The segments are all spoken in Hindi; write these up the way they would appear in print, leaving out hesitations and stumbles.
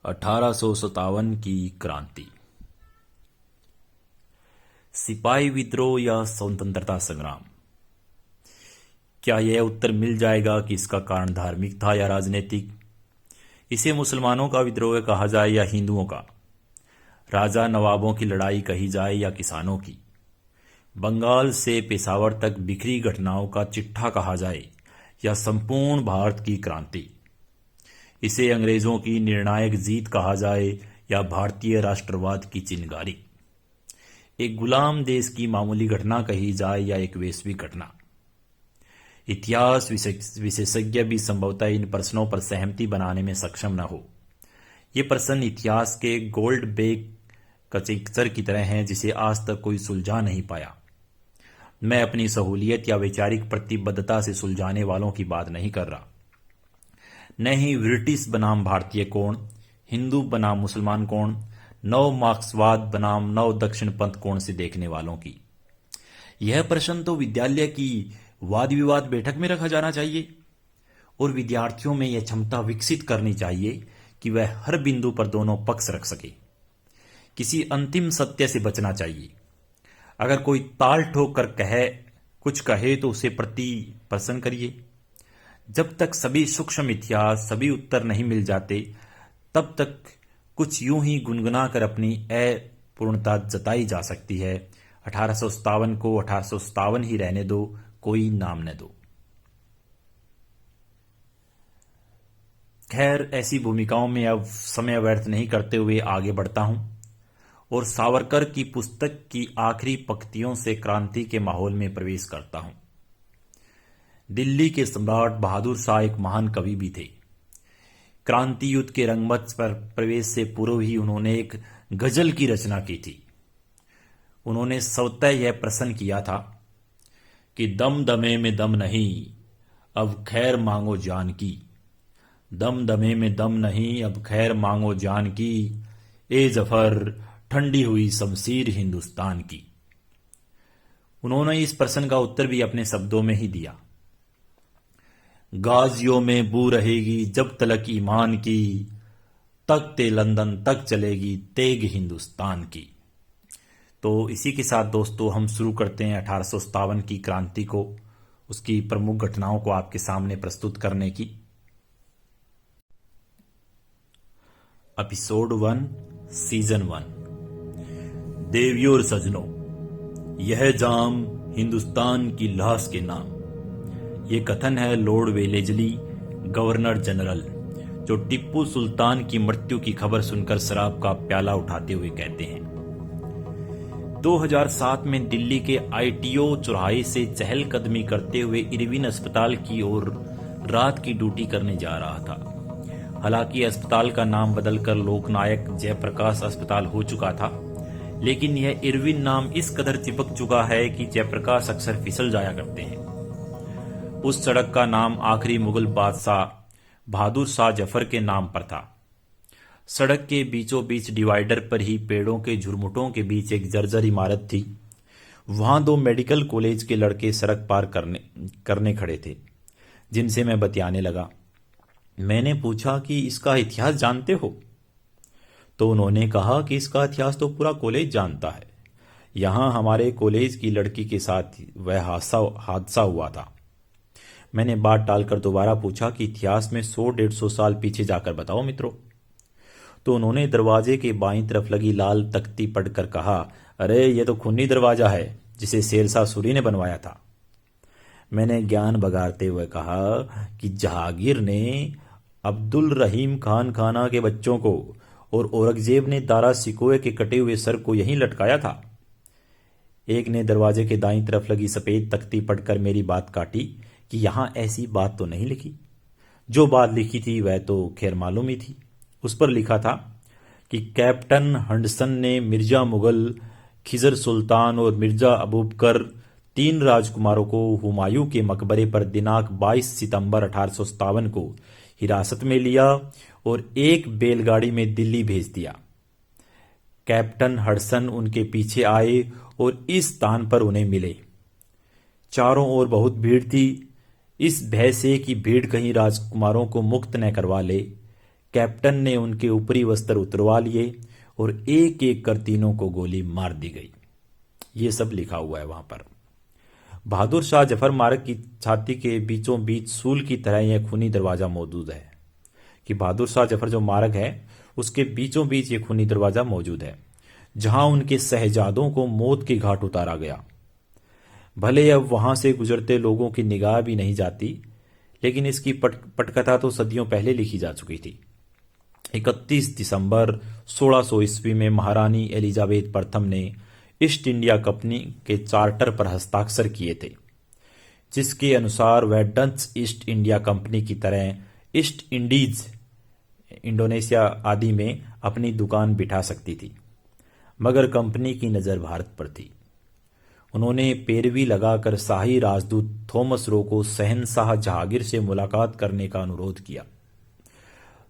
1857 की क्रांति। सिपाही विद्रोह या स्वतंत्रता संग्राम। क्या यह उत्तर मिल जाएगा कि इसका कारण धार्मिक था या राजनीतिक? इसे मुसलमानों का विद्रोह कहा जाए या हिंदुओं का, राजा नवाबों की लड़ाई कही जाए या किसानों की, बंगाल से पेशावर तक बिखरी घटनाओं का चिट्ठा कहा जाए या संपूर्ण भारत की क्रांति, इसे अंग्रेजों की निर्णायक जीत कहा जाए या भारतीय राष्ट्रवाद की चिंगारी, एक गुलाम देश की मामूली घटना कही जाए या एक वैश्विक घटना। इतिहास विशेषज्ञ भी संभवतः इन प्रश्नों पर सहमति बनाने में सक्षम न हो। ये प्रश्न इतिहास के गोल्ड बेग कचेक्चर की तरह हैं जिसे आज तक कोई सुलझा नहीं पाया। मैं अपनी सहूलियत या वैचारिक प्रतिबद्धता से सुलझाने वालों की बात नहीं कर रहा, न ही ब्रिटिश बनाम भारतीय कोण, हिंदू बनाम मुसलमान कोण, नव मार्क्सवाद बनाम नव दक्षिण पंथ कोण से देखने वालों की। यह प्रश्न तो विद्यालय की वाद विवाद बैठक में रखा जाना चाहिए और विद्यार्थियों में यह क्षमता विकसित करनी चाहिए कि वह हर बिंदु पर दोनों पक्ष रख सके। किसी अंतिम सत्य से बचना चाहिए। अगर कोई ताल ठोक कर कुछ कहे तो उसे प्रति प्रश्न करिए। जब तक सभी सूक्ष्म इतिहास, सभी उत्तर नहीं मिल जाते, तब तक कुछ यूं ही गुनगुना कर अपनी अपूर्णता जताई जा सकती है। 1857 को 1857 ही रहने दो, कोई नाम न दो। खैर, ऐसी भूमिकाओं में अब समय व्यर्थ नहीं करते हुए आगे बढ़ता हूं और सावरकर की पुस्तक की आखिरी पंक्तियों से क्रांति के माहौल में प्रवेश करता हूं। दिल्ली के सम्राट बहादुर शाह एक महान कवि भी थे। क्रांति युद्ध के रंगमंच पर प्रवेश से पूर्व ही उन्होंने एक गजल की रचना की थी। उन्होंने स्वतः यह प्रश्न किया था कि दम दमे में दम नहीं, अब खैर मांगो जान की। दम दमे में दम नहीं, अब खैर मांगो जान की। ए जफर, ठंडी हुई शमशीर हिंदुस्तान की। उन्होंने इस प्रश्न का उत्तर भी अपने शब्दों में ही दिया। गाजियों में बू रहेगी जब तलक ईमान की, तख्ते लंदन तक चलेगी तेग हिंदुस्तान की। तो इसी के साथ दोस्तों हम शुरू करते हैं 1857 की क्रांति को, उसकी प्रमुख घटनाओं को आपके सामने प्रस्तुत करने की। Episode 1 season 1। देवियों और सजनों, यह जाम हिंदुस्तान की लाश के नाम। ये कथन है लॉर्ड वेलेजली, गवर्नर जनरल, जो टिप्पू सुल्तान की मृत्यु की खबर सुनकर शराब का प्याला उठाते हुए कहते हैं। 2007 में दिल्ली के आईटीओ चौराहे से चहलकदमी करते हुए इरविन अस्पताल की ओर रात की ड्यूटी करने जा रहा था। हालांकि अस्पताल का नाम बदलकर लोकनायक जयप्रकाश अस्पताल हो चुका था, लेकिन यह इरविन नाम इस कदर चिपक चुका है कि जयप्रकाश अक्सर फिसल जाया करते हैं। उस सड़क का नाम आखिरी मुगल बादशाह बहादुर शाह जफर के नाम पर था। सड़क के बीचों बीच डिवाइडर पर ही पेड़ों के झुरमुटों के बीच एक जर्जर इमारत थी। वहां 2 मेडिकल कॉलेज के लड़के सड़क पार करने खड़े थे, जिनसे मैं बतियाने लगा। मैंने पूछा कि इसका इतिहास जानते हो? तो उन्होंने कहा कि इसका इतिहास तो पूरा कॉलेज जानता है। यहां हमारे कॉलेज की लड़की के साथ वह हादसा हुआ था। मैंने बात टालकर दोबारा पूछा कि इतिहास में 100-150 साल पीछे जाकर बताओ मित्रों। तो उन्होंने दरवाजे के बाईं तरफ लगी लाल तख्ती पढ़कर कहा, अरे ये तो खूनी दरवाजा है जिसे शेरशाह सूरी ने बनवाया था। मैंने ज्ञान बघारते हुए कहा कि जहांगीर ने अब्दुल रहीम खान खाना के बच्चों को और औरंगजेब ने दारा सिकोए के कटे हुए सर को यहीं लटकाया था। एक ने दरवाजे के दाईं तरफ लगी सफेद तख्ती पढ़कर मेरी बात काटी कि यहां ऐसी बात तो नहीं लिखी। जो बात लिखी थी वह तो खैर मालूम ही थी। उस पर लिखा था कि कैप्टन हंडसन ने मिर्जा मुगल, खिजर सुल्तान और मिर्जा अबूबकर 3 राजकुमारों को हुमायूं के मकबरे पर दिनांक 22 सितंबर 1857 को हिरासत में लिया और एक बैलगाड़ी में दिल्ली भेज दिया। कैप्टन हडसन उनके पीछे आए और इस स्थान पर उन्हें मिले। चारों ओर बहुत भीड़ थी। इस भय से कि भीड़ कहीं राजकुमारों को मुक्त न करवा ले, कैप्टन ने उनके ऊपरी वस्त्र उतरवा लिए और एक एक कर तीनों को गोली मार दी गई। ये सब लिखा हुआ है वहां पर। बहादुर शाह जफर मार्ग की छाती के बीचों बीच सूल की तरह यह खूनी दरवाजा मौजूद है, कि बहादुर शाह जफर जो मार्ग है उसके बीचों बीच ये खूनी दरवाजा मौजूद है, जहां उनके शहजादों को मौत के घाट उतारा गया। भले अब वहां से गुजरते लोगों की निगाह भी नहीं जाती, लेकिन इसकी पटकथा तो सदियों पहले लिखी जा चुकी थी। 31 दिसंबर 1600 ईस्वी में महारानी एलिजाबेथ प्रथम ने ईस्ट इंडिया कंपनी के चार्टर पर हस्ताक्षर किए थे, जिसके अनुसार वह डच ईस्ट इंडिया कंपनी की तरह ईस्ट इंडीज, इंडोनेशिया आदि में अपनी दुकान बिठा सकती थी। मगर कंपनी की नज़र भारत पर थी। उन्होंने पैरवी लगाकर शाही राजदूत थॉमस रो को शहनशाह जहांगीर से मुलाकात करने का अनुरोध किया।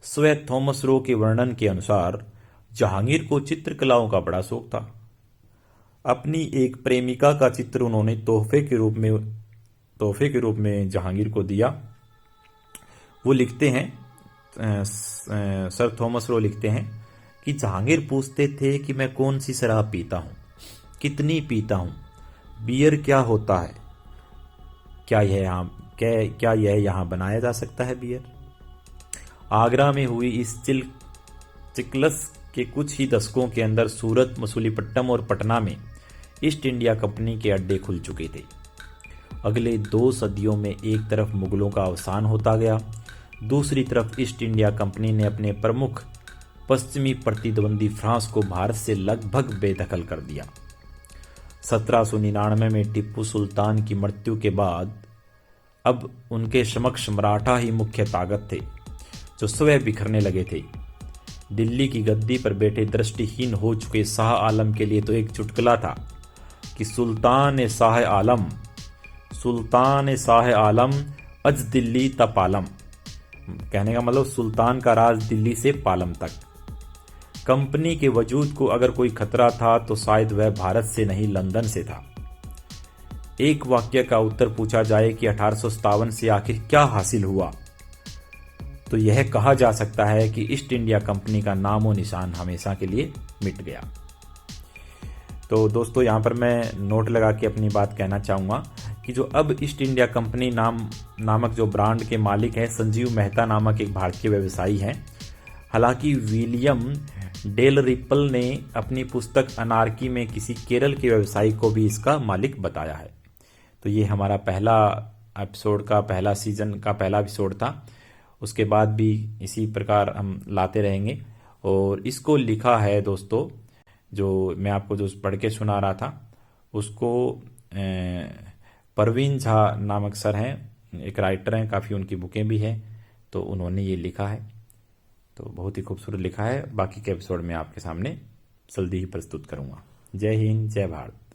स्वयं थॉमस रो के वर्णन के अनुसार जहांगीर को चित्रकलाओं का बड़ा शौक था। अपनी एक प्रेमिका का चित्र उन्होंने तोहफे के रूप में जहांगीर को दिया। वो लिखते हैं, सर थॉमस रो लिखते हैं कि जहांगीर पूछते थे कि मैं कौन सी शराब पीता हूँ, कितनी पीता हूँ, बियर क्या होता है, क्या यह यहाँ बनाया जा सकता है बियर। आगरा में हुई इस चिकलस के कुछ ही दशकों के अंदर सूरत, मसूलीपट्टनम और पटना में ईस्ट इंडिया कंपनी के अड्डे खुल चुके थे। अगले 2 सदियों में एक तरफ मुगलों का अवसान होता गया, दूसरी तरफ ईस्ट इंडिया कंपनी ने अपने प्रमुख पश्चिमी प्रतिद्वंदी फ्रांस को भारत से लगभग बेदखल कर दिया। 1799 में टिप्पू सुल्तान की मृत्यु के बाद अब उनके समक्ष मराठा ही मुख्य ताकत थे, जो स्वयं बिखरने लगे थे। दिल्ली की गद्दी पर बैठे दृष्टिहीन हो चुके शाह आलम के लिए तो एक चुटकुला था कि सुल्तान शाह आलम अज दिल्ली ता पालम। कहने का मतलब सुल्तान का राज दिल्ली से पालम तक। कंपनी के वजूद को अगर कोई खतरा था तो शायद वह भारत से नहीं, लंदन से था। एक वाक्य का उत्तर पूछा जाए कि 1857 से आखिर क्या हासिल हुआ, तो यह कहा जा सकता है कि ईस्ट इंडिया कंपनी का नामो निशान हमेशा के लिए मिट गया। तो दोस्तों, यहाँ पर मैं नोट लगा के अपनी बात कहना चाहूँगा कि जो अब ईस्ट इंडिया कंपनी नामक जो ब्रांड के मालिक हैं, संजीव मेहता नामक एक भारतीय व्यवसायी हैं। हालांकि विलियम डेल रिपल ने अपनी पुस्तक अनार्की में किसी केरल के व्यवसायी को भी इसका मालिक बताया है। तो ये हमारा पहला सीजन का पहला एपिसोड था। उसके बाद भी इसी प्रकार हम लाते रहेंगे। और इसको लिखा है दोस्तों, जो मैं आपको जो पढ़ के सुना रहा था, उसको परवीन झा नामक सर हैं, एक राइटर हैं, काफ़ी उनकी बुकें भी हैं, तो उन्होंने ये लिखा है। तो बहुत ही खूबसूरत लिखा है। बाकी के एपिसोड में आपके सामने जल्दी ही प्रस्तुत करूँगा। जय हिंद, जय भारत।